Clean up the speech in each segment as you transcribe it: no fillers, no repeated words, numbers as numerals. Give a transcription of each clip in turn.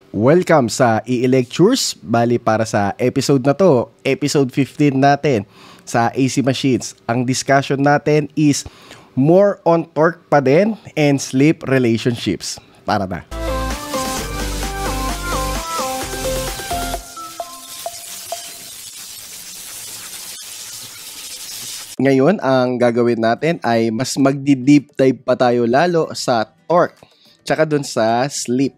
Welcome sa EE-Lectures. Bali para sa episode na to, episode 15 natin sa AC Machines. Ang discussion natin is more on torque pa din and slip relationships. Tara na. Ngayon, ang gagawin natin ay mas magdi-deep dive pa tayo lalo sa torque tsaka dun sa slip.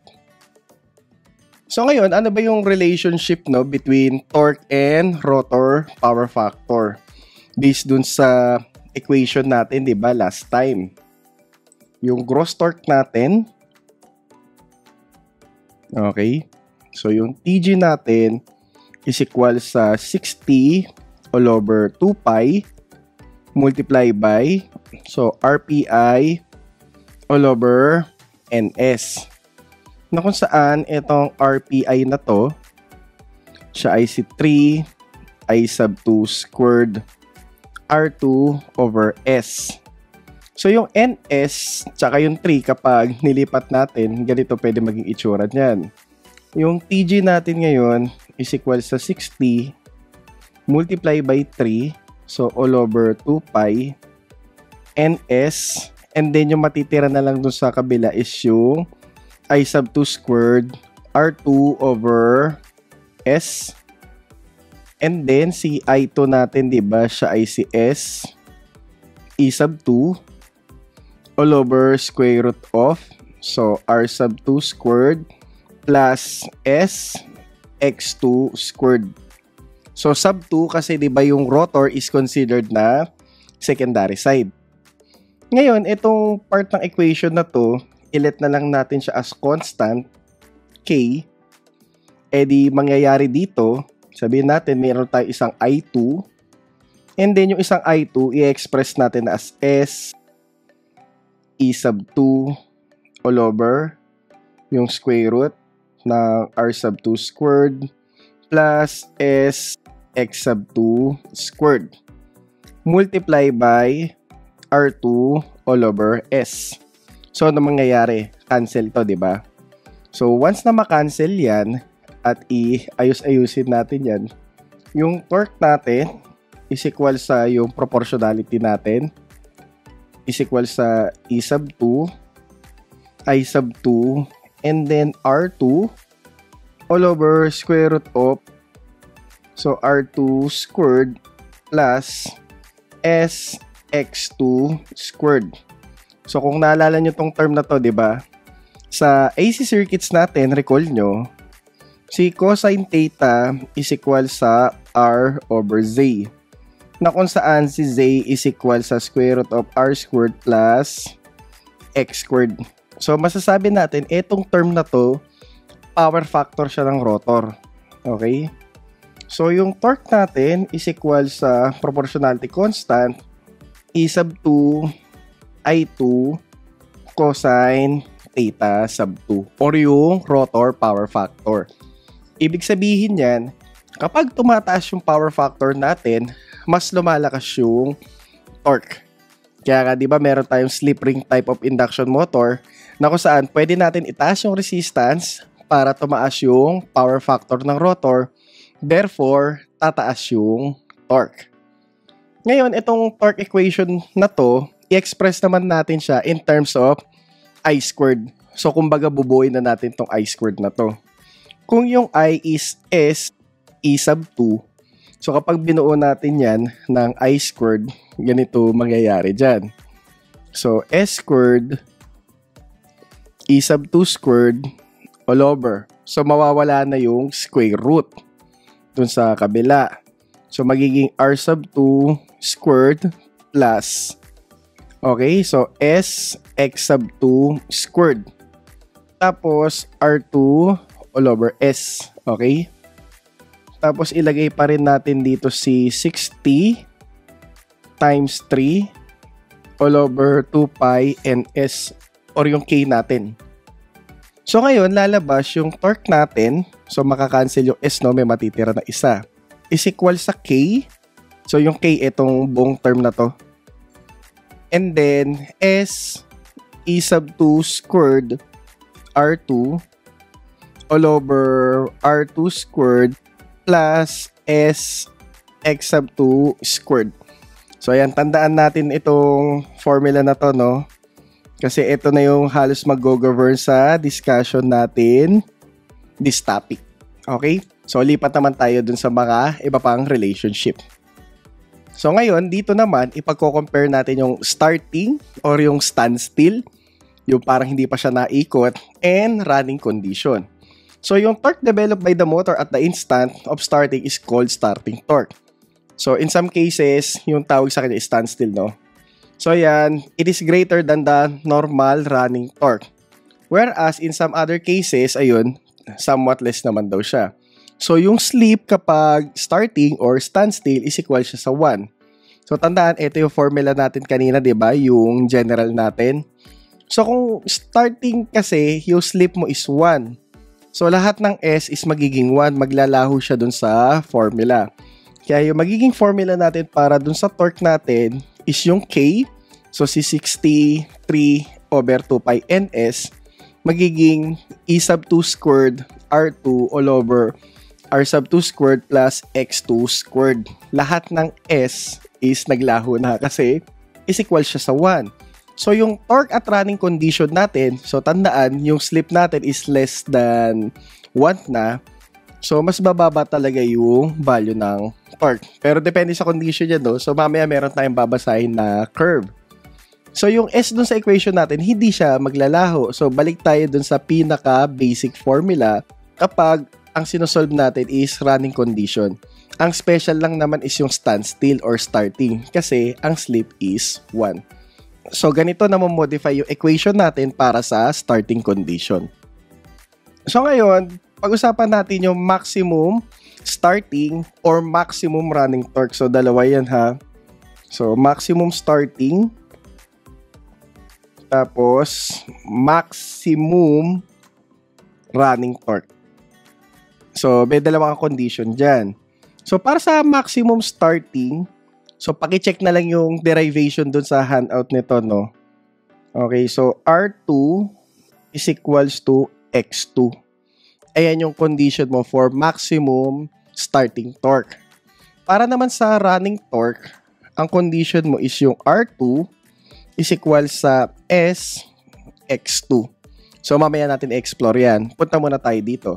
So ngayon, ano ba yung relationship between torque and rotor power factor? Based dun sa equation natin, 'di ba, last time. Yung gross torque natin. Okay? So yung TG natin is equal sa 60 all over 2 pi multiply by RPI all over NS. Na kung saan itong RPI na to, siya ay si 3 I sub 2 squared R2 over S. So yung NS tsaka yung 3 kapag nilipat natin, ganito pwede maging itsura niyan. Yung TG natin ngayon is equal sa 60 multiply by 3, so all over 2 pi NS, and then yung matitira na lang dun sa kabila is yung I sub 2 squared R2 over S. And then si I2 natin, 'di ba? Siya ay si S E sub 2 all over square root of R sub 2 squared plus S x2 squared. So sub 2 kasi 'di ba yung rotor is considered na secondary side. Ngayon, itong part ng equation na to, ilet na lang natin siya as constant K. E di mangyayari dito, sabihin natin mayroon tayo isang I2, and then yung isang I2 i-express natin as S E sub 2 all over yung square root ng R sub 2 squared plus S x sub 2 squared multiply by R2 all over S. So, ano mangyayari? Cancel to, di ba? So, once na ma-cancel yan, at i-ayos-ayusin natin yan, yung torque natin is equal sa yung proportionality natin, is equal sa E sub 2, I sub 2, and then R2, all over square root of, R2 squared plus S x2 squared. So, kung naalala nyo tong term na to, di ba? Sa AC circuits natin, recall nyo, si cosine theta is equal sa R over Z. Na kung saan si Z is equal sa square root of R squared plus X squared. So, masasabi natin, itong term na to, power factor siya ng rotor. Okay? So, yung torque natin is equal sa proportionality constant, E sub 2 I2 cosine theta sub 2 or yung rotor power factor. Ibig sabihin yan, kapag tumataas yung power factor natin, mas lumalakas yung torque. Kaya nga, di ba, meron tayong slip ring type of induction motor na kung saan pwede natin itaas yung resistance para tumaas yung power factor ng rotor. Therefore, tataas yung torque. Ngayon, itong torque equation na to, i-express naman natin siya in terms of I squared. So, kumbaga, bubuoy na natin tong I squared na to. Kung yung I is S E sub 2, so kapag binuo natin yan ng I squared, ganito mangyayari dyan. So, S squared E sub 2 squared all over. So, mawawala na yung square root dun sa kabila. So, magiging R sub 2 squared plus, okay, so S x sub 2 squared. Tapos, R2 all over S. Okay? Tapos, ilagay pa rin natin dito si 60 times 3 all over 2 pi NS or yung K natin. So, ngayon, lalabas yung torque natin. So, makakancel yung S, no? May matitira na isa. Is equal sa K. So, yung K, itong buong term na to. And then, S E sub 2 squared R2 all over R2 squared plus S x sub 2 squared. So, ayan, tandaan natin itong formula na to, no? Kasi ito na yung halos mag-go-govern sa discussion natin this topic. Okay? So, lipat naman tayo dun sa mga iba pang relationship. So, ngayon, dito naman, ipagko-compare natin yung starting or yung standstill, yung parang hindi pa siya naikot, and running condition. So, yung torque developed by the motor at the instant of starting is called starting torque. So, in some cases, yung tawag sa kanya is standstill, no? So, yan, it is greater than the normal running torque. Whereas, in some other cases, ayun, somewhat less naman daw siya. So, yung slip kapag starting or standstill is equal siya sa 1. So, tandaan, ito yung formula natin kanina, di ba? Yung general natin. So, kung starting kasi, yung slip mo is 1. So, lahat ng S is magiging 1. Maglalaho siya dun sa formula. Kaya yung magiging formula natin para dun sa torque natin is yung K. So, si 63 over 2 pi ns magiging E sub 2 squared R2 all over R sub 2 squared plus X2 squared. Lahat ng S is naglaho na kasi is equal siya sa 1. So, yung torque at running condition natin, so tandaan, yung slip natin is less than 1 na. So, mas bababa talaga yung value ng torque. Pero depende sa condition niya, no? So, mamaya meron tayong babasahin na curve. So, yung S dun sa equation natin, hindi siya maglalaho. So, balik tayo dun sa pinaka-basic formula kapag ang sinosolve natin is running condition. Ang special lang naman is yung standstill or starting kasi ang slip is 1. So, ganito na modify yung equation natin para sa starting condition. So, ngayon, pag-usapan natin yung maximum starting or maximum running torque. So, dalawa yan ha. So, maximum starting. Tapos, maximum running torque. So, may dalawang condition dyan. So, para sa maximum starting, so, paki-check na lang yung derivation dun sa handout nito, no? Okay, so, R2 is equals to X2. Ayan yung condition mo for maximum starting torque. Para naman sa running torque, ang condition mo is yung R2 is equal sa S X2. So, mamaya natin i-explore yan. Punta muna tayo dito.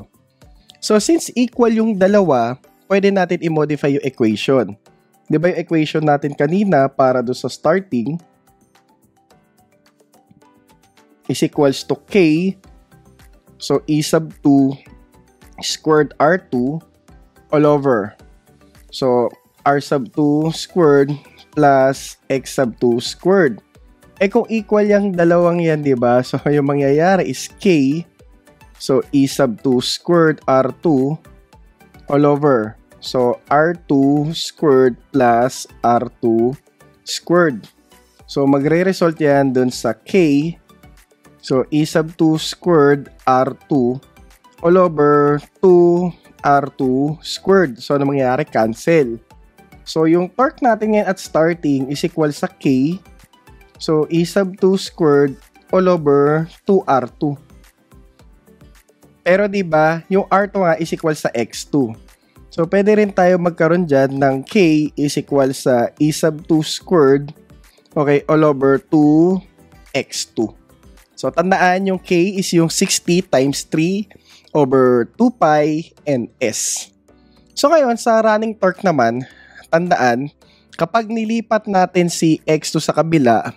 So, since equal yung dalawa, pwede natin i-modify yung equation. Di ba yung equation natin kanina para do sa starting is equals to K. So, E sub 2 squared R2 all over. So, R sub 2 squared plus X sub 2 squared. Eh, kung equal yung dalawang yan, di ba? So, yung mangyayari is K. So, E sub 2 squared R2 all over. So, R2 squared plus R2 squared. So, magre-result yan dun sa K. So, E sub 2 squared R2 all over 2 R2 squared. So, ano mangyayari? Cancel. So, yung torque natin ngayon at starting is equal sa K. So, E sub 2 squared all over 2R2. Pero, diba, yung R2 nga is equal sa X2. So, pwede rin tayo magkaroon dyan ng K is equal sa E sub 2 squared, okay, all over 2X2. So, tandaan yung K is yung 60 times 3 over 2 pi and S. So, ngayon, sa running torque naman, tandaan, kapag nilipat natin si X2 sa kabila,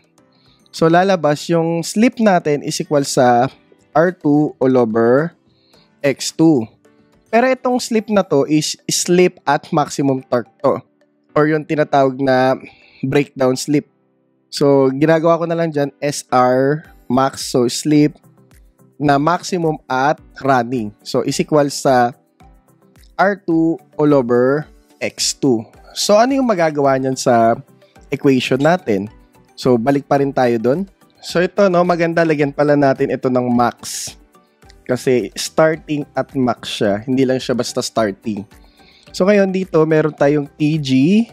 so, lalabas yung slip natin is equal sa R2 all over X2. Pero itong slip na to is slip at maximum torque to. Or yung tinatawag na breakdown slip. So, ginagawa ko na lang dyan SR max. So, slip na maximum at running. So, is equal sa R2 all over X2. So, ano yung magagawa niyan sa equation natin? So, balik pa rin tayo doon. So, ito, no, maganda, lagyan pala natin ito ng max. Kasi starting at max siya. Hindi lang siya basta starting. So, ngayon dito, meron tayong TG.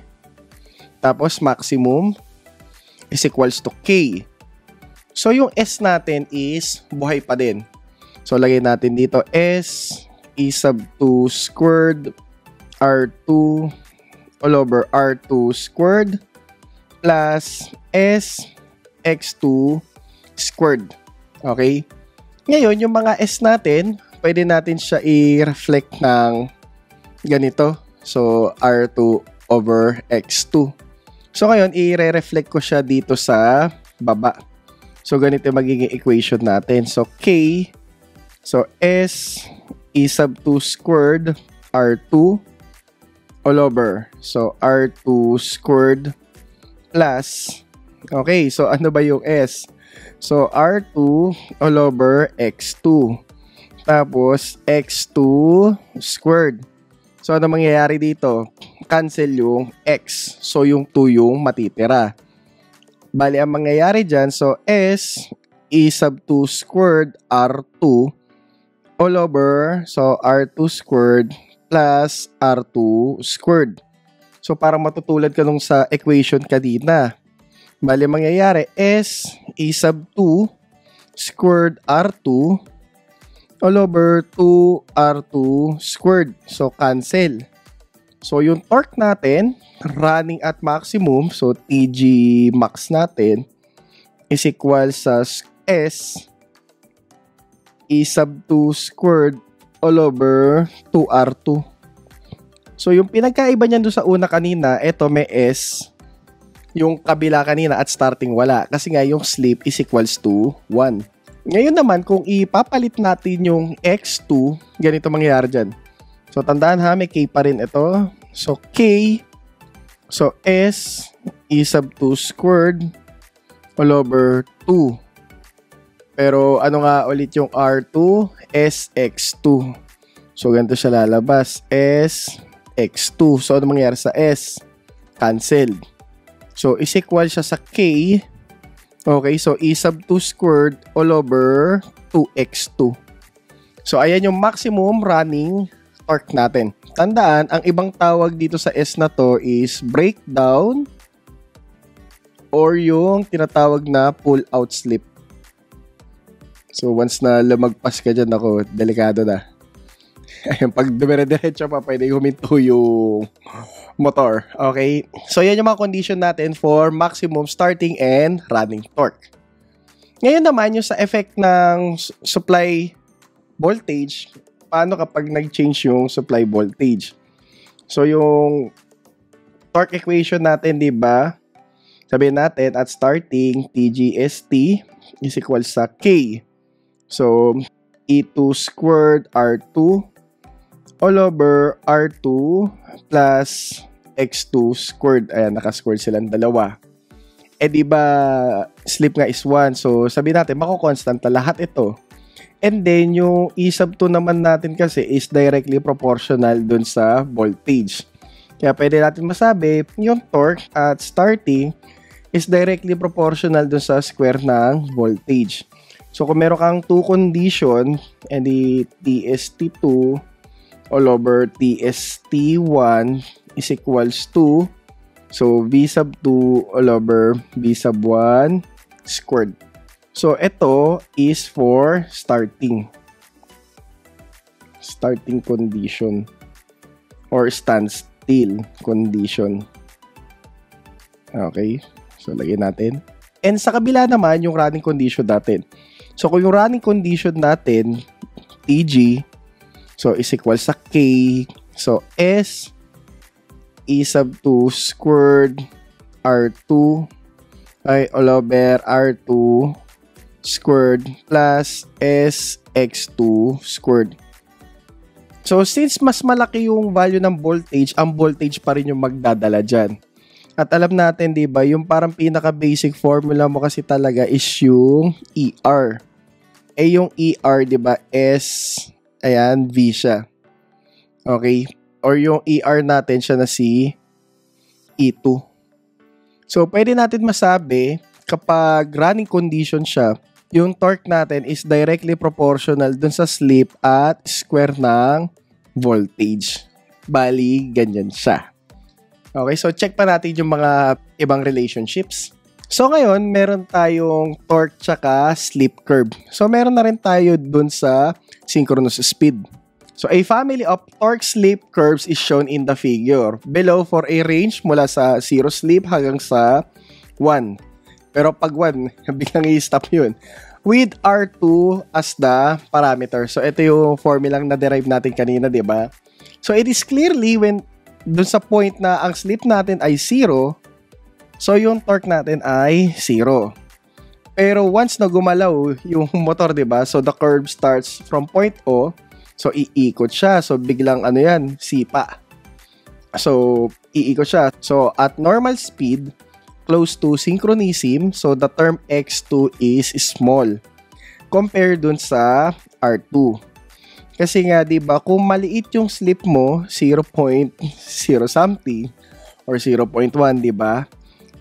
Tapos, maximum is equals to K. So, yung S natin is buhay pa din. So, lagay natin dito S E sub 2 squared R2 all over R2 squared plus S X2 squared. Okay? Ngayon, yung mga S natin, pwede natin siya i-reflect ng ganito. So, R2 over X2. So, ngayon, i-reflect ko siya dito sa baba. So, ganito yung magiging equation natin. So, K, so S E sub 2 squared R2 all over. So, R2 squared plus, okay, so ano ba yung S? So, R2 all over X2. Tapos, X2 squared. So, ano mangyayari dito? Cancel yung X. So, yung 2 yung matitira. Bali, ang mangyayari dyan, so, S E sub 2 squared R2 all over, so, R2 squared plus R2 squared. So, parang matutulad ka nung sa equation kanina. Bali, mangyayari, S E sub 2 squared R2 all over 2 R2 squared. So, cancel. So, yung torque natin, running at maximum, so TG max natin, is equal sa S E sub 2 squared all over 2R2. So, yung pinagkaiba niyan doon sa una kanina, ito may S, yung kabila kanina at starting wala. Kasi nga yung slip is equals to 1. Ngayon naman, kung ipapalit natin yung X2, ganito mangyayari dyan. So, tandaan ha, may K pa rin ito. So, K, so S E sub 2 squared all over 2. Pero ano nga ulit yung R2? SX2. So, ganito siya lalabas. SX2. So, ano mangyayari sa S? Cancelled. So, is equal siya sa K. Okay, so E sub 2 squared all over 2x2. So, ayan yung maximum running torque natin. Tandaan, ang ibang tawag dito sa S na to is breakdown or yung tinatawag na pull-out slip. So, once na lumagpas ka dyan, ako, delikado na. Ayun, pag dumire-diretso pa, pwede huminto yung motor. Okay? So, yan yung mga condition natin for maximum starting and running torque. Ngayon naman, yung sa effect ng supply voltage, paano kapag nag-change yung supply voltage? So, yung torque equation natin, di ba? Sabihin natin, at starting, TGST is equal sa K. So, E2 squared R2 all over R2 plus X2 squared. Ayan, naka-squared silang dalawa. Eh, di ba, slip nga is 1. So, sabihin natin, mako-constant na lahat ito. And then, yung E sub 2 naman natin kasi is directly proportional dun sa voltage. Kaya pwede natin masabi, yung torque at starting is directly proportional dun sa square ng voltage. So, kung meron kang 2 condition, and the TST2 all over TST1 is equals to, so, V sub 2 all over V sub 1 squared. So, ito is for starting condition or standstill condition. Okay. So, lagyan natin. And sa kabila naman, yung running condition natin. So, kung yung running condition natin, TG, so, is equal sa K. So, S E sub 2 squared R2 ay all over R2 squared plus SX2 squared. So, since mas malaki yung value ng voltage, ang voltage pa rin yung magdadala dyan. At alam natin, di ba, yung parang pinaka-basic formula mo kasi talaga is yung ER. Eh, yung ER, di ba, S, ayan, V siya. Okay? Or yung ER natin siya na si E2. So, pwede natin masabi, kapag running condition siya, yung torque natin is directly proportional dun sa slip at square ng voltage. Bali, ganyan siya. Okay, so check pa natin yung mga ibang relationships. So ngayon, meron tayong torque tsaka slip curve. So meron na rin tayo dun sa synchronous speed. So a family of torque slip curves is shown in the figure. Below for a range mula sa 0 slip hanggang sa 1. Pero pag 1, biglang i-stop yun. With R2 as the parameter. So ito yung formulang na-derive natin kanina, di ba? So it is clearly when dun sa point na ang slip natin ay 0, so yung torque natin ay 0. Pero once na gumalaw yung motor, di ba? So the curve starts from point O. So iikot siya. So biglang ano yan, sipa. So iikot siya. So at normal speed, close to synchronism, so the term x2 is small compared dun sa R2. Kasi nga, di ba, kung maliit yung slip mo, 0.0 something or 0.1, di ba?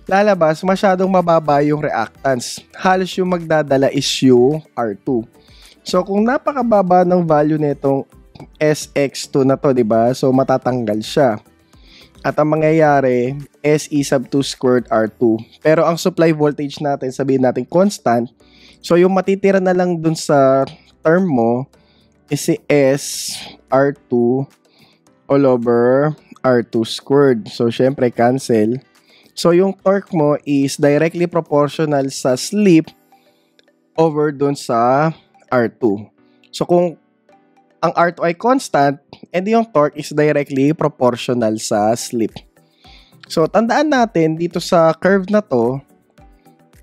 Lalabas, masyadong mababa yung reactance. Halos yung magdadala is yung R2. So, kung napakababa ng value nitong SX2 na to, di ba? So, matatanggal siya. At ang mangyayari, SE sub 2 squared R2. Pero ang supply voltage natin, sabihin natin constant. So, yung matitira na lang dun sa term mo, is si S R2 all over R2 squared. So, syempre, cancel. So, yung torque mo is directly proportional sa slip over dun sa R2. So, kung ang R2 ay constant, edi yung torque is directly proportional sa slip. So, tandaan natin dito sa curve na to,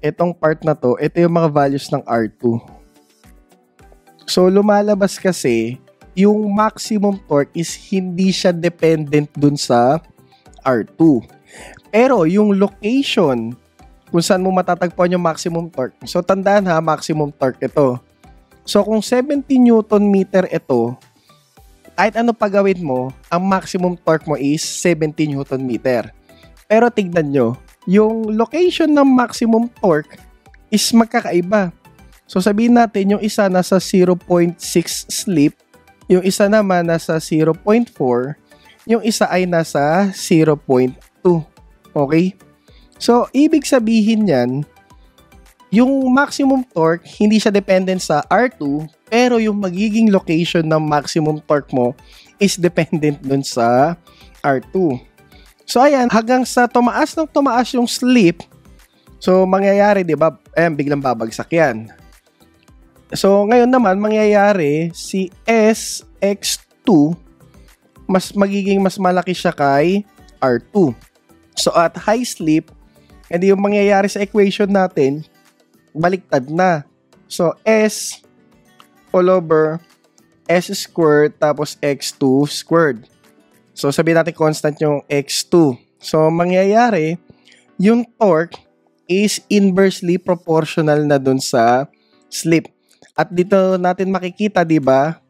itong part na to, ito yung mga values ng R2. So, lumalabas kasi, yung maximum torque is hindi siya dependent dun sa R2. Pero, yung location, kung saan mo matatagpuan yung maximum torque. So, tandaan ha, maximum torque ito. So, kung 70 Newton meter ito, kahit ano pagawin mo, ang maximum torque mo is 70 Newton meter. Pero, tignan nyo, yung location ng maximum torque is magkakaiba. So, sabihin natin, yung isa nasa 0.6 slip, yung isa naman nasa 0.4, yung isa ay nasa 0.2. Okay? So, ibig sabihin yan, yung maximum torque, hindi siya dependent sa R2, pero yung magiging location ng maximum torque mo is dependent dun sa R2. So, ayan, hanggang sa tumaas yung slip, so, mangyayari, di ba, biglang babagsak yan. So, ngayon naman, mangyayari, si SX2, magiging mas malaki siya kay R2. So, at high slip, hindi yung mangyayari sa equation natin, baliktad na. So, S all over S squared tapos X2 squared. So, sabihin natin constant yung X2. So, mangyayari, yung torque is inversely proportional na dun sa slip. At dito natin makikita, di ba?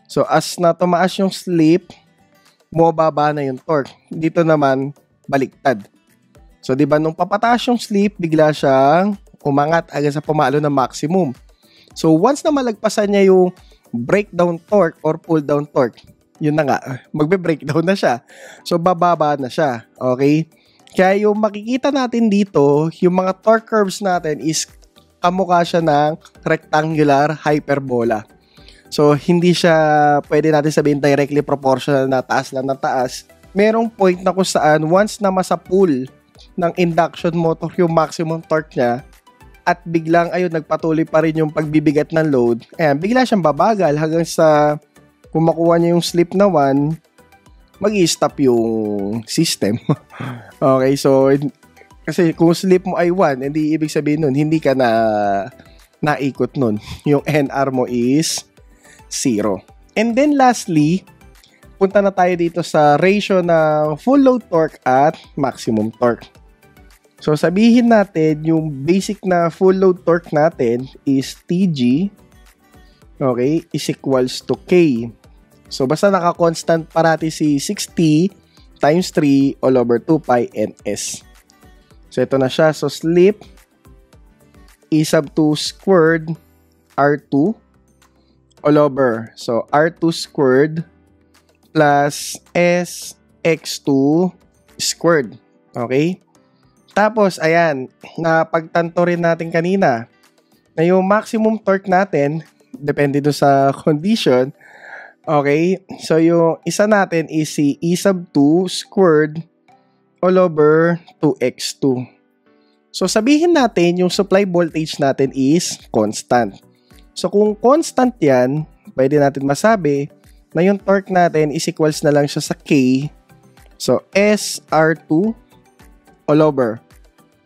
So, as na tumaas yung slip, bumababa na yung torque. Dito naman, baliktad. So, di ba, nung papataas yung slip, bigla siyang umangat hanggang sa pumalo ng maximum. So, once na malagpasan niya yung breakdown torque or pull down torque, yun na nga, magbe-breakdown na siya. So, bababa na siya. Okay? Kaya yung makikita natin dito, yung mga torque curves natin is kamukha siya ng rectangular hyperbola. So, hindi siya pwede natin sabihin directly proportional na taas lang ng taas. Merong point na kung saan once na masapool ng induction motor yung maximum torque niya at biglang ayun nagpatuloy pa rin yung pagbibigat ng load, ayan, bigla siyang babagal hanggang sa kung makuha niya yung slip na 1, mag-i-stop yung system. Okay, so kasi kung slip mo ay 1, hindi ibig sabihin nun, hindi ka na naikot nun. Yung NR mo is 0. And then lastly, punta na tayo dito sa ratio ng full load torque at maximum torque. So sabihin natin, yung basic na full load torque natin is TG, okay, is equals to K. So basta naka-constant parati si 60 times 3 all over 2 pi ns. So, ito na siya. So, slip E sub 2 squared R2 all over. So, R2 squared plus SX2 squared. Okay? Tapos, ayan, napagtanto rin natin kanina na yung maximum torque natin, depende do sa condition, okay? So, yung isa natin is si E sub 2 squared all over 2x2. So, sabihin natin yung supply voltage natin is constant. So, kung constant yan, pwede natin masabi na yung torque natin is equals na lang siya sa K. So, SR2 all over.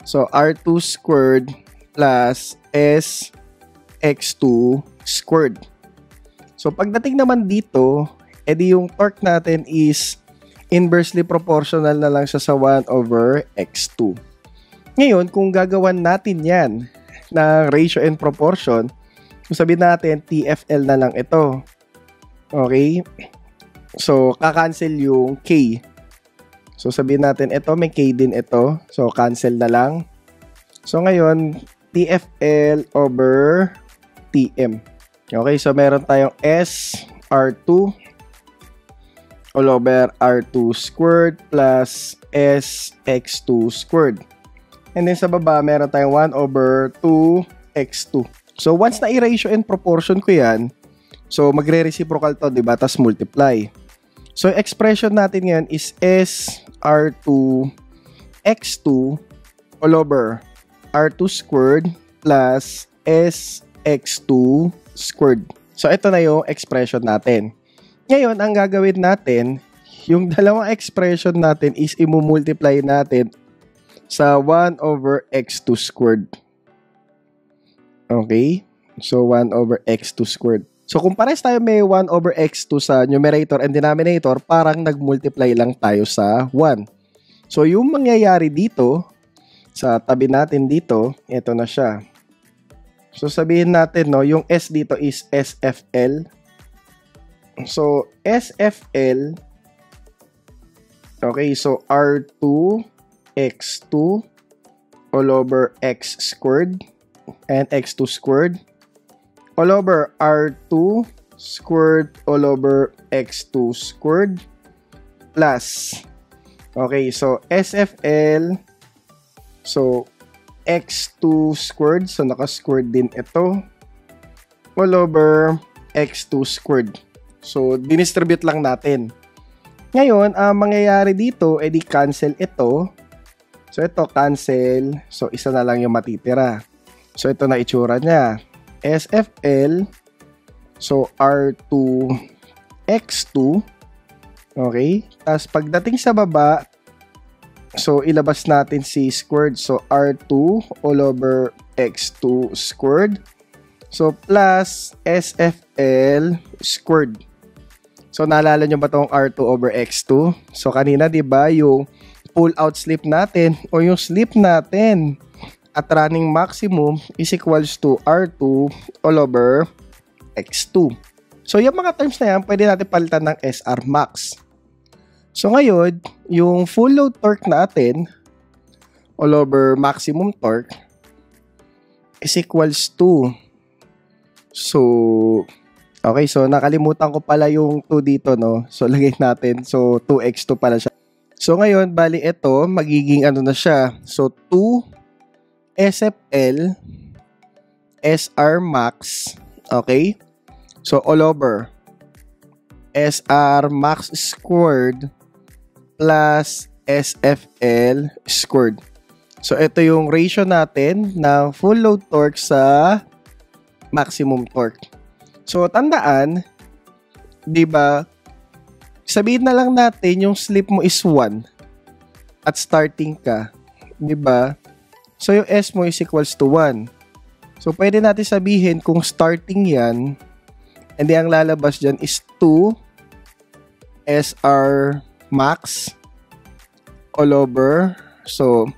So, R2 squared plus SX2 squared. So, pagdating naman dito, edi yung torque natin is inversely proportional na lang siya sa 1 over x2. Ngayon, kung gagawan natin yan na ratio and proportion, kung sabihin natin TFL na lang ito. Okay? So, kakancel yung K. So, sabihin natin ito, may K din ito. So, cancel na lang. So, ngayon, TFL over TM. Okay, so meron tayong SR2 all over R2 squared plus SX2 squared. And then sa baba, meron tayong 1 over 2x2. So, once na i-ratio and proportion ko yan, so magre-reciprocal to, diba? Tapos multiply. So, expression natin ngayon is SR2 x2 all over R2 squared plus SX2 squared. So, ito na yung expression natin. Ngayon, ang gagawin natin, yung dalawang expression natin is imumultiply natin sa 1 over x2 squared. Okay? So, 1 over x2 squared. So, kung pares tayo may 1 over x2 sa numerator and denominator, parang nag-multiply lang tayo sa 1. So, yung mangyayari dito, sa tabi natin dito, ito na siya. So, sabihin natin, no, yung S dito is SFL. So, SFL, okay, so R2 x2 all over x squared and x2 squared all over R2 squared all over x2 squared plus, okay, so SFL, so x2 squared, so naka-squared din ito, all over x2 squared. So, dinistribute lang natin. Ngayon, ang mangyayari dito, edi cancel ito. So, ito cancel. So, isa na lang yung matitira. So, ito na itsura niya. SFL, so R2 x2. Okay? Tapos, pagdating sa baba, so, ilabas natin si squared. So, R2 all over x2 squared. So, plus SFL squared. So, naalala nyo ba itong R2 over x2? So, kanina, di ba, yung pull-out slip natin o yung slip natin at running maximum is equals to R2 all over x2. So, yung mga terms na yan, pwede natin palitan ng SR max. So, ngayon, yung full load torque natin all over maximum torque is equals to, so, okay, so nakalimutan ko pala yung 2 dito, no? So, lagay natin. So, 2x2 pala siya. So, ngayon, bali ito, magiging ano na siya. So, 2 SFL SR max. Okay? So, all over SR max squared plus SFL squared. So, ito yung ratio natin ng full load torque sa maximum torque. So, tandaan, di ba, sabihin na lang natin yung slip mo is 1 at starting ka, di ba? So, yung S mo is equals to 1. So, pwede natin sabihin kung starting yan, and ang lalabas dyan is 2 SR max all over. So,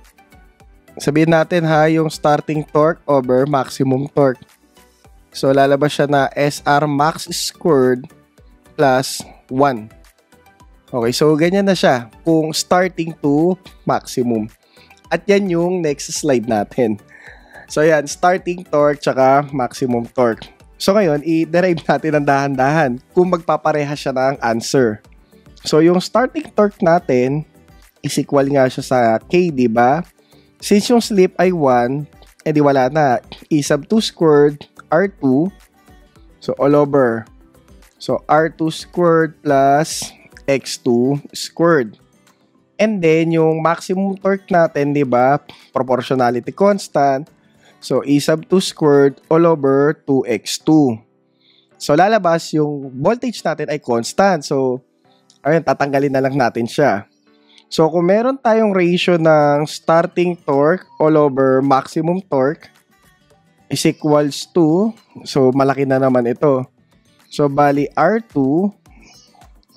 sabihin natin ha, yung starting torque over maximum torque. So, lalabas siya na SR max squared plus 1. Okay, so ganyan na siya kung starting to maximum. At yan yung next slide natin. So, yan, starting torque tsaka maximum torque. So, ngayon, i-derive natin ang dahan-dahan kung magpapareha siya ng answer. So, yung starting torque natin is equal nga siya sa K, di ba? Since yung slip ay 1, edi wala na. E sub 2 squared R2. So, all over. So, R2 squared plus X2 squared. And then, yung maximum torque natin, di ba? Proportionality constant. So, E sub 2 squared all over 2x2. So, lalabas yung voltage natin ay constant. So, ayun, tatanggalin na lang natin siya. So, kung meron tayong ratio ng starting torque all over maximum torque is equals to, so, malaki na naman ito. So, bali R2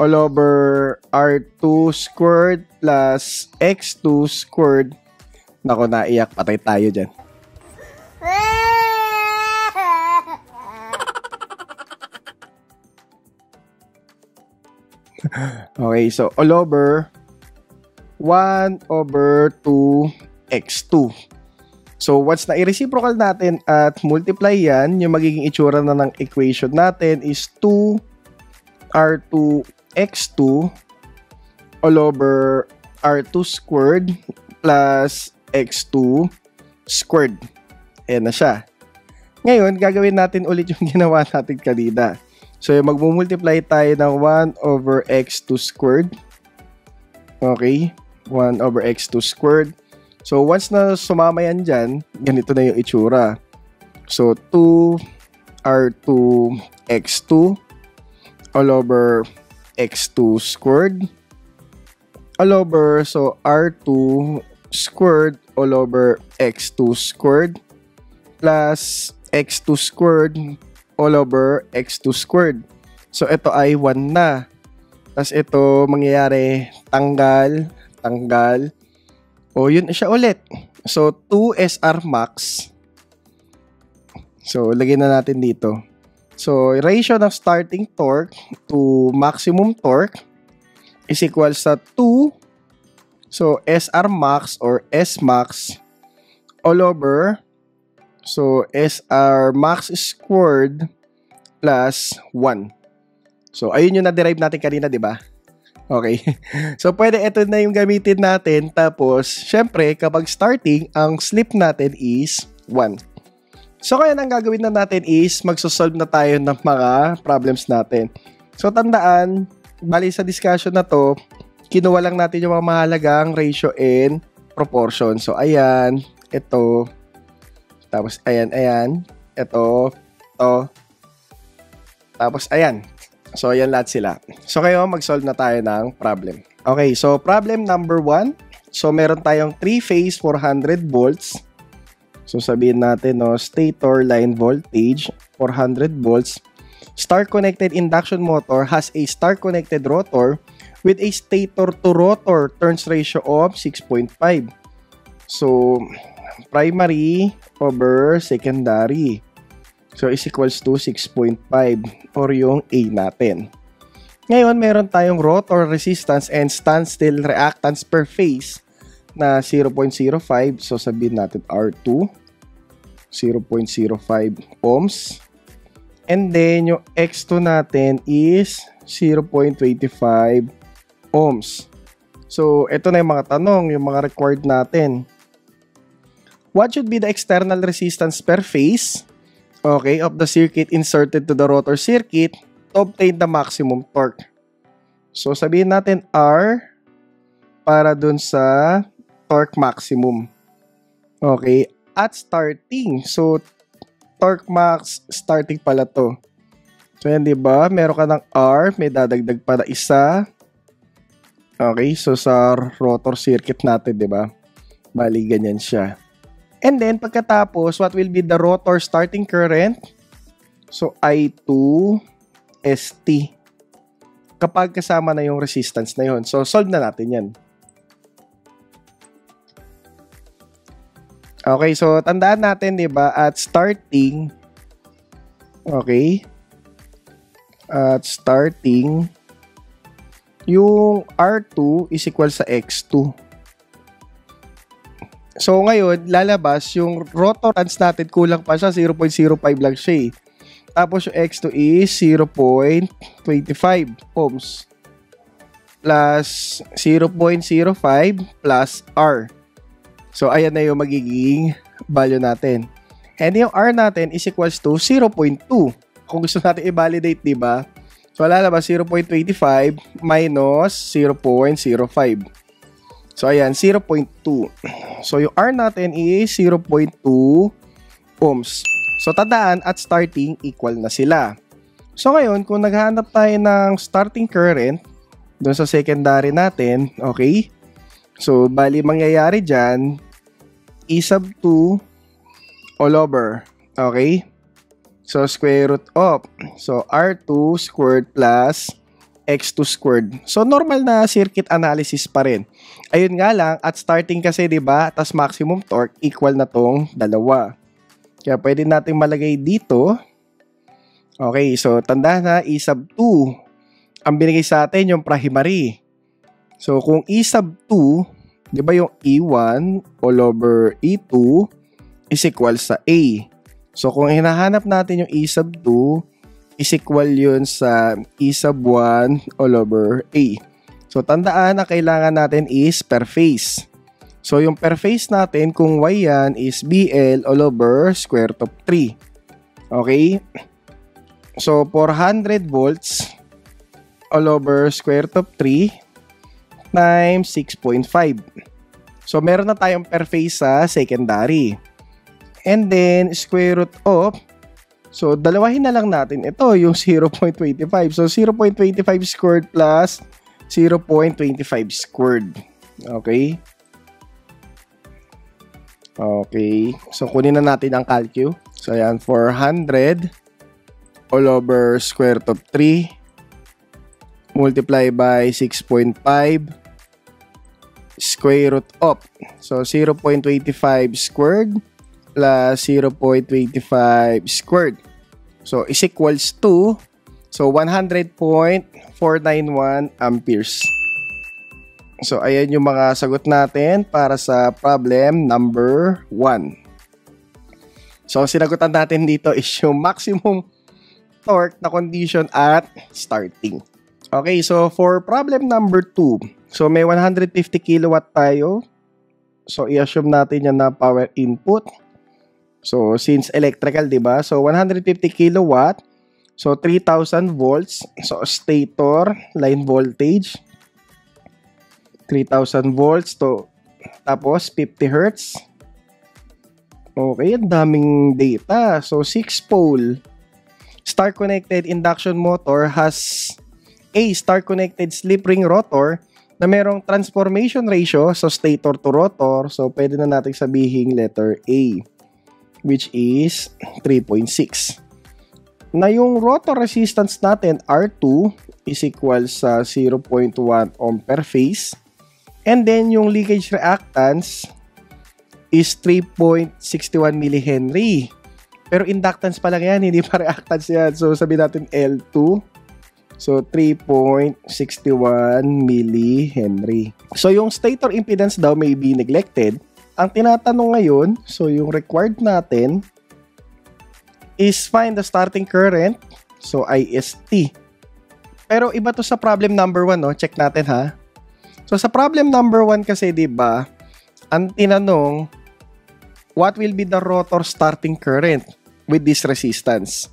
all over R2 squared plus X2 squared. Nako, naiyak. Patay tayo dyan. Okay, so all over 1 over 2x2. So once na i-reciprocal natin at multiply yan, yung magiging itsura na ng equation natin is 2r2x2 all over r2 squared plus x2 squared. Ayan na siya. Ngayon, gagawin natin ulit yung ginawa natin kanina. So, magmumultiply tayo ng 1 over x2 squared. Okay? 1 over x2 squared. So, once na sumama yan dyan, ganito na yung itsura. So, 2r2x2 all over x2 squared. All over, so, r2 squared all over x2 squared plus x2 squared all over x2 squared. So, ito ay 1 na. Tapos, ito, mangyayari, tanggal. O, yun siya ulit. So, 2 SR max. So, lagyan na natin dito. So, ratio ng starting torque to maximum torque is equal sa 2. So, SR max or S max all over. So, SR max squared plus 1. So, ayun yung na-derive natin kanina, di ba? Okay. So, pwede ito na yung gamitin natin. Tapos, syempre, kapag starting, ang slip natin is 1. So, kaya ang gagawin na natin is magsosolve na tayo ng mga problems natin. So, tandaan, bali sa discussion na to, kinuha lang natin yung mga mahalagang ratio and proportion. So, ayan, ito. Tapos, ayan. Ito. Tapos, ayan. So, ayan lahat sila. So, kayo, mag-solve na tayo ng problem. Okay, so, problem number 1. So, meron tayong 3-phase 400 volts. So, sabihin natin, no, stator line voltage, 400 volts. Star-connected induction motor has a star-connected rotor with a stator-to-rotor turns ratio of 6.5. So, primary over secondary. So, is equals to 6.5 or yung A natin. Ngayon, meron tayong rotor resistance and standstill reactance per phase na 0.05. So, sabihin natin R2, 0.05 ohms. And then, yung X2 natin is 0.25 ohms. So, ito na yung mga tanong, yung mga required natin. What should be the external resistance per phase, okay, of the circuit inserted to the rotor circuit to obtain the maximum torque? So, sabihin natin R para dun sa torque maximum. Okay, at starting. So, torque max starting pala to. So, yan, diba? Meron ka ng R, may dadagdag pa na isa. Okay, so sa rotor circuit natin, diba? Bali, ganyan siya. And then, pagkatapos, what will be the rotor starting current? So, I2 ST. Kapag kasama na yung resistance na yun. So, solve na natin yan. Okay, so, tandaan natin, diba, at starting, okay, at starting, yung R2 is equal sa X2. So, ngayon, lalabas yung rotor turns natin, kulang pa siya, 0.05 lang siya eh. Tapos, yung X2 is 0.25 ohms plus 0.05 plus R. So, ayan na yung magiging value natin. And yung R natin is equals to 0.2. Kung gusto natin i-validate, diba? So, lalabas 0.25 minus 0.05. So, ayan, 0.2. So, yung R natin is 0.2 ohms. So, tandaan at starting equal na sila. So, ngayon, kung naghahanap tayo ng starting current doon sa secondary natin, okay? So, bali mangyayari dyan, E sub 2 all over, okay? So, square root of, so, R2 squared plus X2 squared. So, normal na circuit analysis pa rin. Ayun nga lang, at starting kasi, diba, tas maximum torque equal na tong dalawa. Kaya pwede natin malagay dito. Okay, so, tandaan na, E sub 2. Ang binigay sa atin yung primary. So, kung E sub 2, di ba yung E1 all over E2 is equal sa A. So, kung hinahanap natin yung E sub 2, is equal yun sa E sub 1 all over A. So, tandaan na kailangan natin is per phase. So, yung per phase natin, kung Y yan, is BL all over square root of 3. Okay? So, 400 volts all over square root of 3 times 6.5. So, meron na tayong per phase sa secondary. And then, square root of, so, dalawahin na lang natin ito, yung 0.25. So, 0.25 squared plus 0.25 squared. Okay? Okay. So, kunin na natin ang calcu. So, ayan, 400 all over square root of 3 multiply by 6.5 square root of. So, 0.25 squared plus 0.25 squared. So, is equals to, so, 100.491 amperes. So, ayan yung mga sagot natin para sa problem number 1. So, sinagutan natin dito is yung maximum torque na condition at starting. Okay, so for problem number 2, so may 150 kilowatt tayo. So, i-assume natin yan na power input. So, since electrical, diba? So, 150 kilowatt. So, 3,000 volts. So, stator, line voltage. 3,000 volts to, tapos 50 hertz. Okay, ang daming data. So, 6-pole. Star-connected induction motor has a star-connected slip ring rotor na merong transformation ratio so stator to rotor. So, pwede na natin sabihin letter A, which is 3.6. Na yung rotor resistance natin, R2, is equal sa 0.1 ohm per phase. And then, yung leakage reactance is 3.61 millihenry. Pero inductance pa lang yan, hindi pa reactance yan. So, sabihin natin L2. So, 3.61 millihenry. So, yung stator impedance daw may be neglected. Ang tinatanong ngayon, so yung required natin is find the starting current. So, IST. Pero iba to sa problem number 1, no? Check natin, ha? So, sa problem number 1 kasi, diba, ang tinanong, what will be the rotor starting current with this resistance?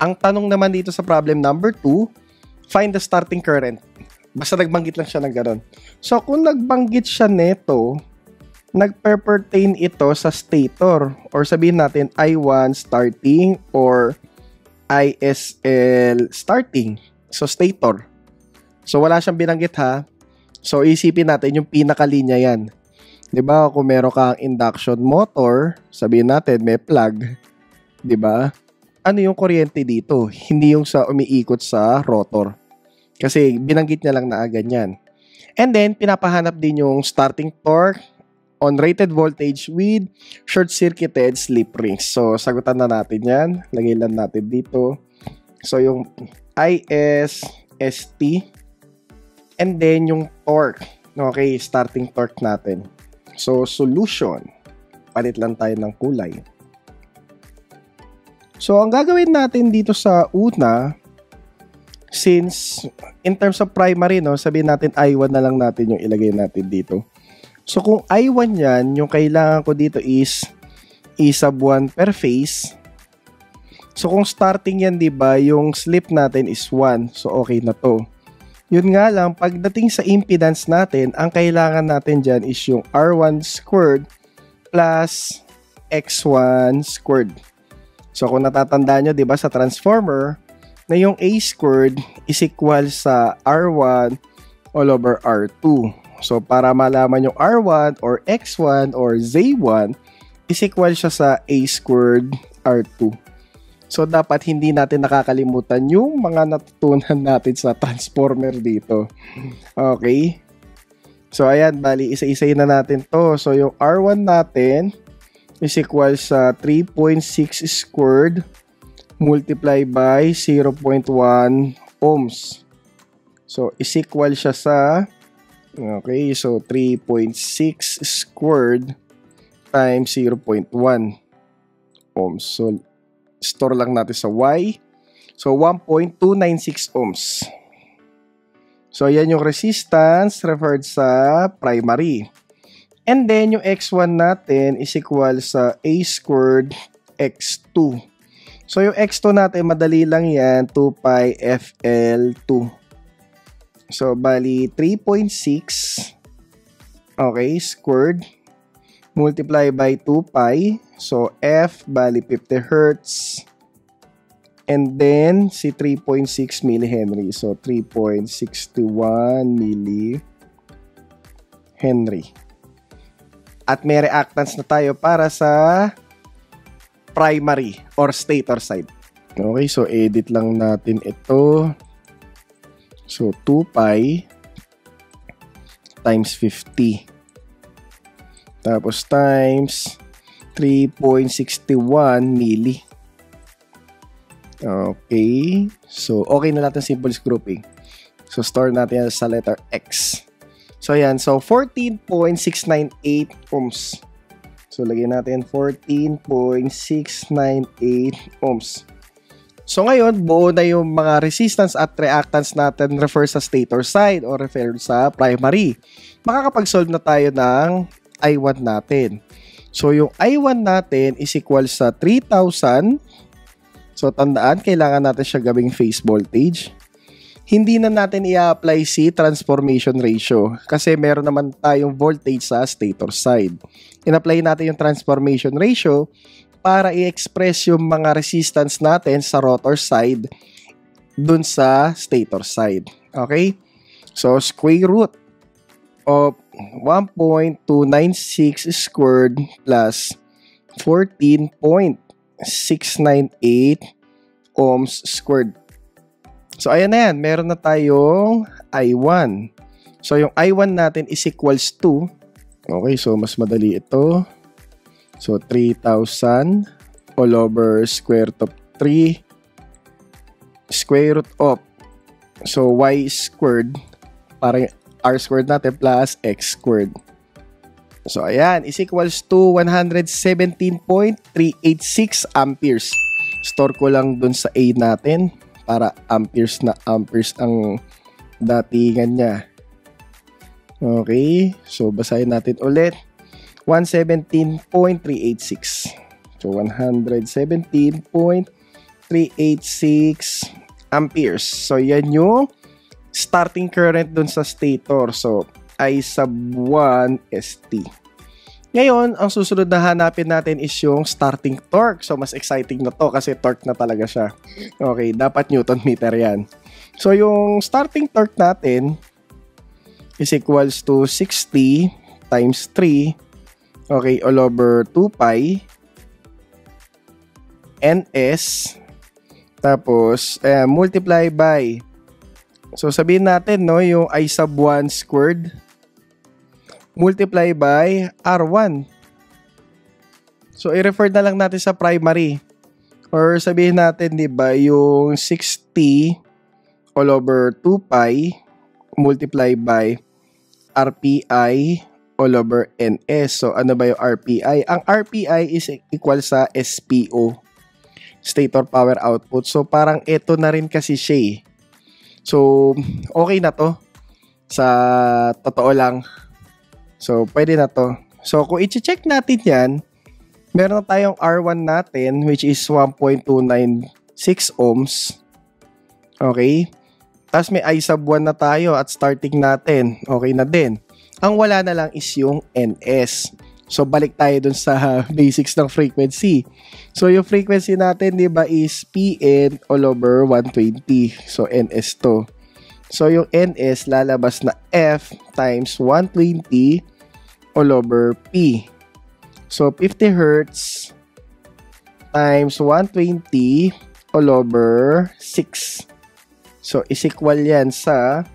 Ang tanong naman dito sa problem number 2, find the starting current. Basta nagbanggit lang siya ng gano'n. So, kung nagbanggit siya neto, nagpe-pertain ito sa stator. Or sabihin natin, I1 starting or ISL starting. So, stator. So, wala siyang binanggit, ha? So, isipin natin yung pinakalinya yan. Diba? Kung meron kang induction motor, sabihin natin, may plug. Diba? Ano yung kuryente dito? Hindi yung sa umiikot sa rotor. Kasi binanggit niya lang na ganyan. And then, pinapahanap din yung starting torque on rated voltage with short-circuited slip rings. So, sagutan na natin yan. Lagay lang natin dito. So, yung ISST. And then, yung torque. Okay, starting torque natin. So, solution. Palit lang tayo ng kulay. So, ang gagawin natin dito sa una, since in terms of primary, no, sabihin natin I1 na lang natin yung ilagay natin dito. So kung I1 yan, yung kailangan ko dito is E sub 1 per phase. So kung starting yan, di ba, yung slip natin is 1. So okay na to. Yun nga lang, pagdating sa impedance natin, ang kailangan natin dyan is yung R1 squared plus X1 squared. So kung natatandaan nyo, di ba, sa transformer, na yung A squared is equal sa R1 all over R2. So para malaman yung R1 or X1 or Z1, is equal siya sa A squared R2. So dapat hindi natin nakakalimutan yung mga natutunan natin sa transformer dito. Okay? So ayan, bali isa-isayin na natin to. So yung R1 natin is equal sa 3.6 squared multiply by 0.1 ohms. So is equal siya sa, okay, so 3.6 squared times 0.1 ohms. So, store lang natin sa Y. So, 1.296 ohms. So, yan yung resistance referred sa primary. And then, yung X1 natin is equal sa A squared X2. So, yung X2 natin, madali lang yan, 2 pi FL2. So, bali, 3.6, okay, squared, multiply by 2 pi. So, F, bali 50 Hertz. And then, si 3.6 millihenry. So, 3.61 millihenry. At may reactance na tayo para sa primary or stator side. Okay, so edit lang natin ito. So, 2 pi times 50. Tapos times 3.61 milli. Okay. So, okay na natin simple grouping. So, store natin sa letter X. So, ayan. So, 14.698 ohms. So, lagyan natin 14.698 ohms. So, ngayon, buo na yung mga resistance at reactance natin refer sa stator side or refer sa primary. Makakapag-solve na tayo ng I1 natin. So, yung I1 natin is equal sa 3,000. So, tandaan, kailangan natin siya gawing phase voltage. Hindi na natin i-apply si transformation ratio kasi meron naman tayong voltage sa stator side. In-apply natin yung transformation ratio para i-express yung mga resistance natin sa rotor side dun sa stator side. Okay? So, square root of 1.296 squared plus 14.698 ohms squared. So, ayan na yan. Meron na tayong I1. So, yung I1 natin is equals to, okay, so mas madali ito. So, 3,000 all over square root of 3 square root of, so y squared, parang r squared natin plus x squared. So, ayan, is equals to 117.386 amperes. Store ko lang dun sa A natin para amperes na amperes ang datingan niya. Okay, so basahin natin ulit. 117.386. So, 117.386 amperes. So, yan yung starting current dun sa stator. So, I sub 1 ST. Ngayon, ang susunod na hanapin natin is yung starting torque. So, mas exciting na to kasi torque na talaga siya. Okay, dapat Newton meter yan. So, yung starting torque natin is equals to 60 times 3, okay, all over 2 pi ns, tapos multiply by, so sabihin natin, no, yung I sub 1 squared multiply by R1. So, i-refer na lang natin sa primary. Or sabihin natin, di ba, yung 60 all over 2 pi multiply by RPI all over NS. So, ano ba yung RPI? Ang RPI is equal sa SPO, Stator Power Output. So, parang ito na rin kasi siya. So, okay na to. Sa totoo lang. So, pwede na to. So, kung i-check natin yan, meron na tayong R1 natin, which is 1.296 ohms. Okay? Tapos may I sub 1 na tayo at starting natin. Okay na din. Ang wala na lang is yung NS. So, balik tayo dun sa basics ng frequency. So, yung frequency natin, di ba, is PN all over 120. So, NS to. So, yung NS lalabas na F times 120 all over P. So, 50 Hz times 120 all over 6. So, is equal yan sa,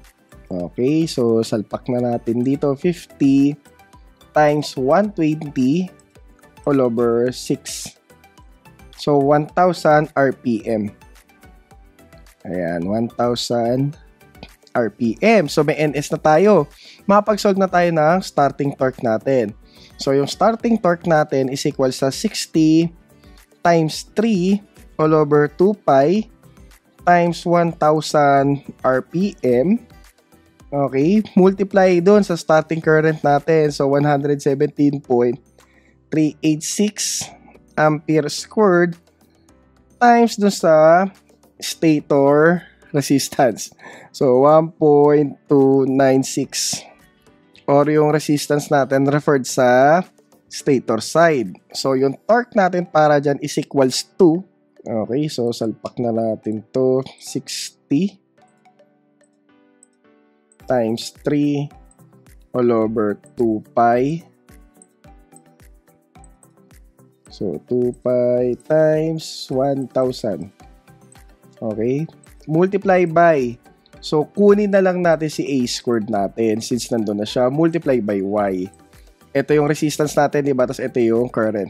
okay, so salpak na natin dito, 50 times 120 all over 6. So, 1,000 RPM. Ayan, 1,000 RPM. So, may NS na tayo. Makapag-solve na tayo ng starting torque natin. So, yung starting torque natin is equal sa 60 times 3 all over 2 pi times 1,000 RPM. Okay, multiply doon sa starting current natin. So, 117.386 ampere squared times doon sa stator resistance. So, 1.296 or yung resistance natin referred sa stator side. So, yung torque natin para dyan is equals to, okay, so salpak na natin to, 60 times 3 all over 2 pi. So, 2 pi times 1,000. Okay? Multiply by. So, kunin na lang natin si A squared natin since nandun na siya. Multiply by Y. Ito yung resistance natin, diba? Tapos ito yung current.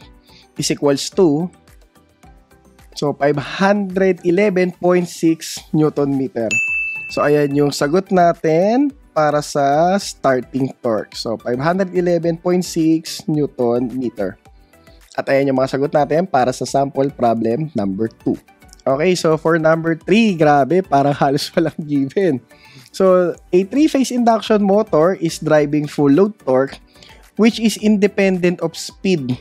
Is equals to, so, 511.6 Newton meter. So, ayan yung sagot natin para sa starting torque. So, 511.6 Newton meter. At ayan yung mga sagot natin para sa sample problem number 2. Okay, so for number 3, grabe, parang halos walang given. So, a 3-phase induction motor is driving full load torque which is independent of speed.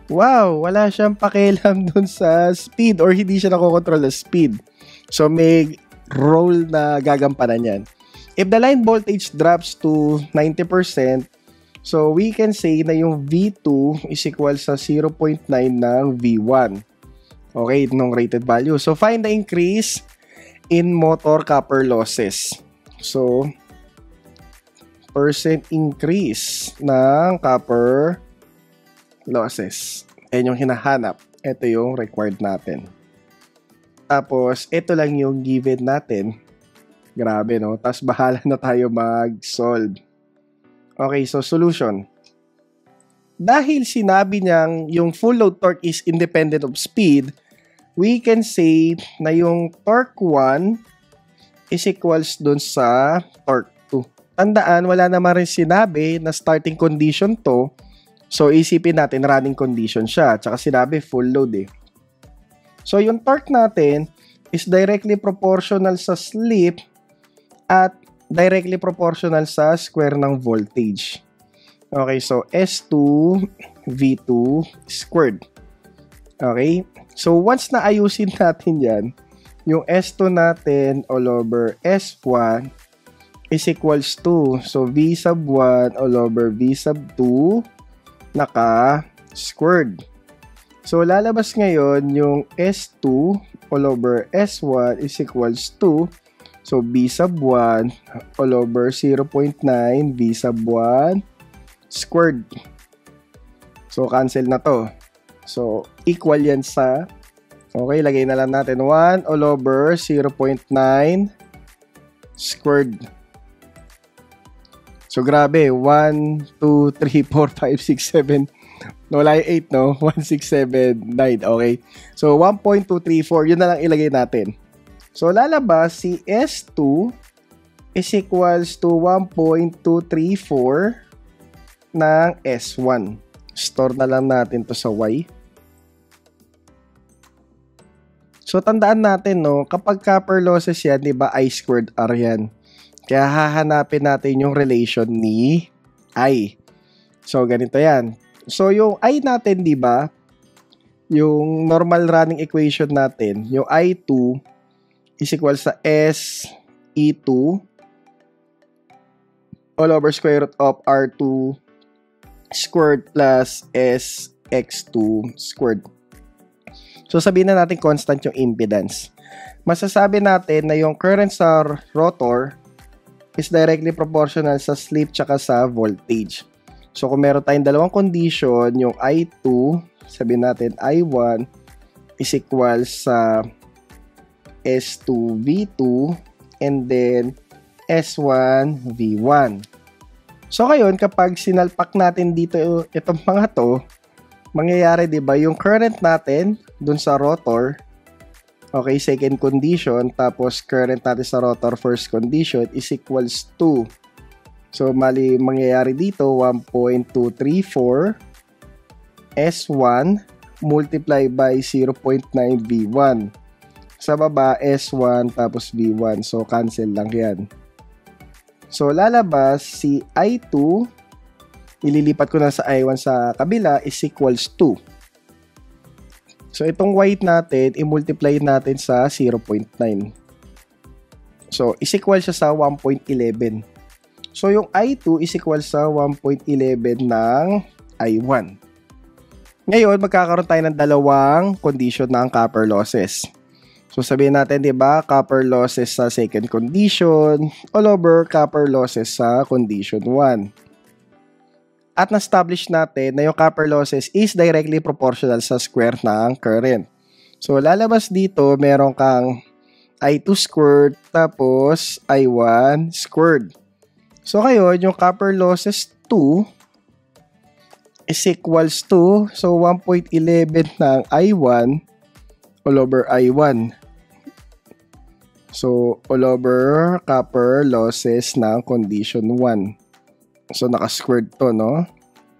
Wow, wala siyang pakialam dun sa speed or hindi siya nakokontrol ng speed. So, may role na gagampanan yan. If the line voltage drops to 90%, so we can say na yung V2 is equal sa 0.9 ng V1. Okay, nung rated value. So, find the increase in motor copper losses. So, percent increase ng copper losses. Ayan yung hinahanap. Ito yung required natin. Tapos, ito lang yung given natin. Grabe, no? Tapos, bahala na tayo mag-solve. Okay, so solution. Dahil sinabi niyang yung full load torque is independent of speed, we can say na yung torque 1 is equals dun sa torque 2. Tandaan, wala naman rin sinabi na starting condition to. So, isipin natin running condition siya. Tsaka sinabi full load eh. So, yung torque natin is directly proportional sa slip at directly proportional sa square ng voltage. Okay, so S2 V2 squared. Okay? So, once na ayusin natin yan, yung S2 natin all over S1 is equals to, so V sub 1 all over V sub 2 naka-squared. So, lalabas ngayon yung S2 all over S1 is equals to, so B sub 1 all over 0.9 V sub 1 squared. So, cancel na to. So, equal yan sa, okay, lagay na lang natin 1 all over 0.9 squared. So, grabe. 1, 2, 3, 4, 5, 6, 7. Wala yung 8, no? 1, 6, 7, 9. Okay. So, 1.234. Yun na lang ilagay natin. So, lalabas si S2 is equals to 1.234 ng S1. Store na lang natin to sa Y. So, tandaan natin, no? Kapag copper losses yan, di ba, I squared R yan. Kaya hahanapin natin yung relation ni I. So, ganito yan. So, yung I natin, di ba? Yung normal running equation natin, yung I2 is equal sa S E2 all over square root of R2 squared plus S X2 squared. So, sabihin na natin constant yung impedance. Masasabi natin na yung current sa rotor is directly proportional sa slip tsaka sa voltage. So, kung meron tayong dalawang condition, yung I2, sabihin natin I1 is equal sa S2 V2 and then S1 V1. So, ngayon, kapag sinalpak natin dito itong mga to, mangyayari, di ba, yung current natin dun sa rotor, okay, second condition, tapos current natin sa rotor, first condition, is equals to, so, mali, mangyayari dito, 1.234 S1 multiply by 0.9 V1. Sa baba, S1 tapos V1. So, cancel lang yan. So, lalabas si I2, ililipat ko na sa I1 sa kabila, is equals to. So, itong white natin, i-multiply natin sa 0.9. So, is equal siya sa 1.11. So, yung I2 is equal sa 1.11 ng I1. Ngayon, magkakaroon tayo ng dalawang condition ng copper losses. So, sabihin natin, di ba, copper losses sa second condition all over copper losses sa condition 1. At na-establish natin na yung copper losses is directly proportional sa square ng current. So, lalabas dito, meron kang I2 squared tapos I1 squared. So, ngayon, yung copper losses 2 is equals to, so 1.11 ng I1 all over I1. So, all over copper losses ng condition 1. So, naka-squared to, no?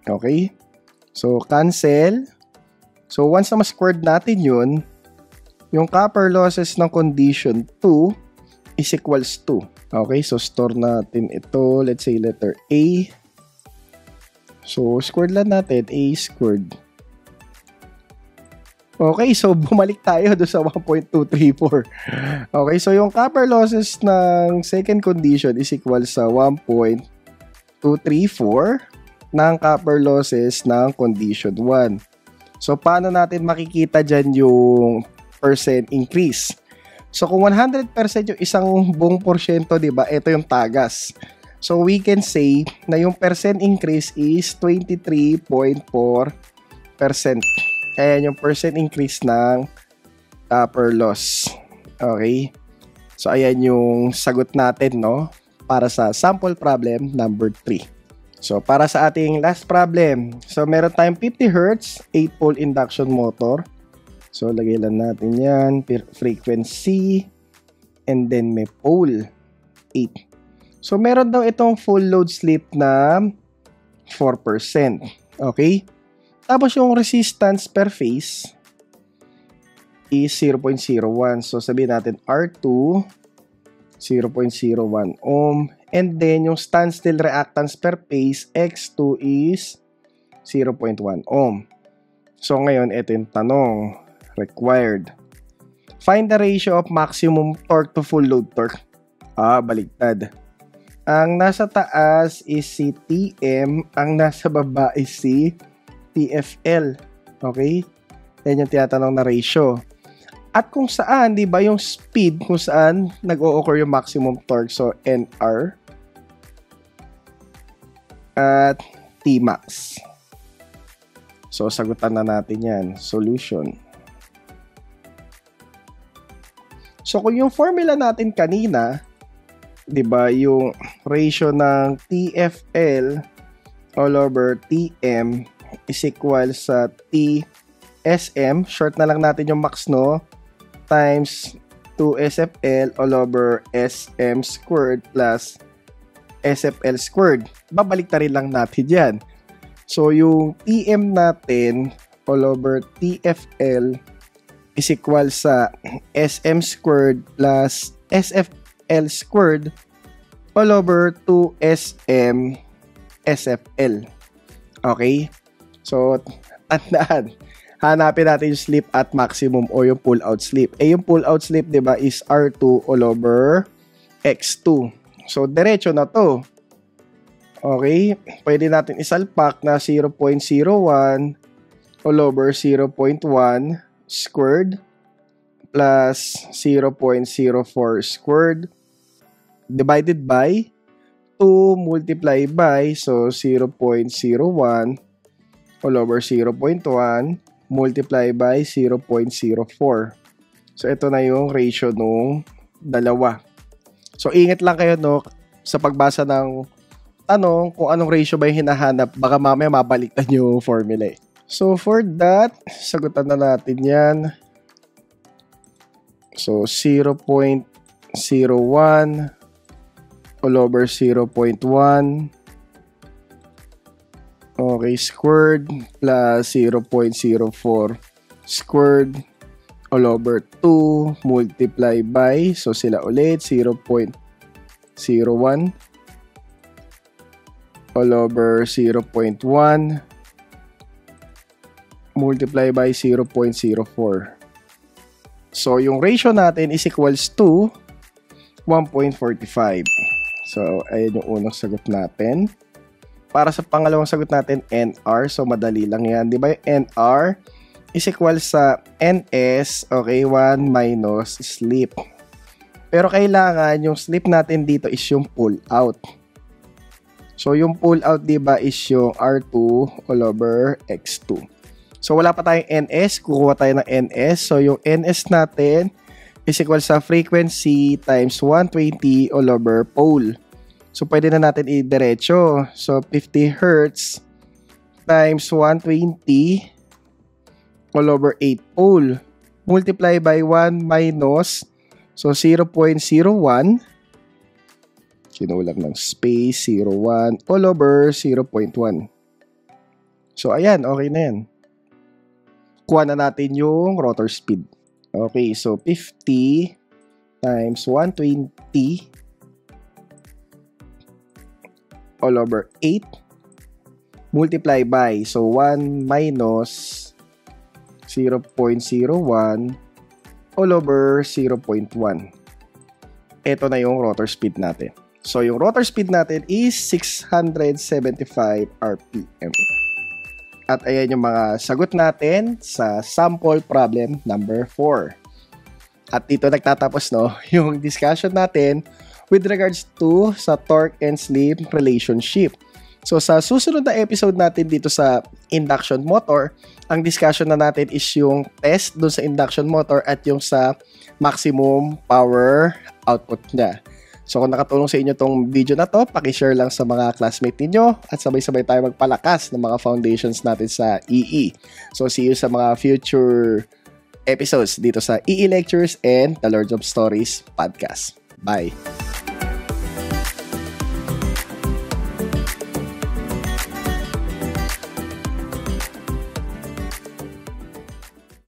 Okay? So, cancel. So, once na ma-squared natin yun, yung copper losses ng condition 2 is equals to. Okay? So, store natin ito. Let's say letter A. So, squared lang natin. A squared. Okay, so bumalik tayo do sa 1.234. Okay, so yung copper losses ng second condition is equal sa 1.234 ng copper losses ng condition 1. So, paano natin makikita dyan yung percent increase? So, kung 100% yung isang buong porsyento, di ba, ito yung tagas. So, we can say na yung percent increase is 23.4%. Ayan yung percent increase ng copper loss. Okay? So, ayan yung sagot natin, no? Para sa sample problem number 3. So, para sa ating last problem. So, meron tayong 50 Hz, 8-pole induction motor. So, lagay lang natin yan. Frequency. And then, may pole. 8. So, meron daw itong full load slip na 4%. Okay? Tapos yung resistance per phase is 0.01. So sabihin natin R2 0.01 ohm, and then yung standstill reactance per phase X2 is 0.1 ohm. So ngayon ito yung tanong, required. Find the ratio of maximum torque to full load torque. Baligtad. Ang nasa taas is si TM, ang nasa baba is si TFL. Okay? Yan yung tinatanong na ratio. At kung saan, di ba, yung speed kung saan nag-o-occur yung maximum torque. So, NR at Tmax. So, sagutan na natin yan. Solution. So, kung yung formula natin kanina, di ba, yung ratio ng TFL all over TM is equal sa TSM, short na lang natin yung max, no, times 2SFL all over SM squared plus SFL squared. Babalik na rin lang natin yan. So, yung TM natin all over TFL is equal sa SM squared plus SFL squared all over 2SM SFL. Okay? So, tandaan, hanapin natin yung slip at maximum o yung pull-out slip. Yung pull-out slip, di ba, is R2 all over X2. So, diretso na to. Okay? Pwede natin isalpak na 0.01 all over 0.1 squared plus 0.04 squared divided by 2 multiply by, so 0.01 all over 0.1 multiply by 0.04. So, ito na yung ratio nung dalawa. So, ingat lang kayo, no, sa pagbasa ng tanong kung anong ratio ba yung hinahanap. Baka mamaya mabaliktad yung formula eh. So, for that, sagutan na natin yan. So, 0.01 all over 0.1 okay, squared plus 0.04 squared all over 2 multiply by, so sila ulit 0.01 all over 0.1 multiply by 0.04. So, yung ratio natin is equals to 1.45. So, ayan yung unang sagot natin. Para sa pangalawang sagot natin, NR. So, madali lang yan. Di ba yung NR is equals sa NS, okay, 1 minus slip. Pero kailangan yung slip natin dito is yung pull out. So, yung pull out, di ba, is yung R2 all over X2. So, wala pa tayong NS. Kukuha tayo ng NS. So, yung NS natin is equal sa frequency times 120 all over pole. So, pwede na natin i-diretso. So, 50 Hz times 120 all over 8 pole. Multiply by 1 minus, so 0.01. Kinulang ng space, 0.1 all over 0.1. So, ayan. Okay na yan. Kuha na natin yung rotor speed. Okay, so 50 times 120 all over 8 multiply by, so 1 minus 0.01 all over 0.1. Ito na yung rotor speed natin. So, yung rotor speed natin is 675 RPM. At ayan yung mga sagot natin sa sample problem number 4. At dito nagtatapos, no, yung discussion natin with regards to sa torque and slip relationship. So sa susunod na episode natin dito sa induction motor, ang discussion na natin is yung test dun sa induction motor at yung sa maximum power output niya. So kung nakatulong sa inyo tong video na to, paki-share lang sa mga classmate ninyo at sabay-sabay tayo magpalakas ng mga foundations natin sa EE. So see you sa mga future episodes dito sa EE Lectures and The Lords of Stories Podcast. Bye!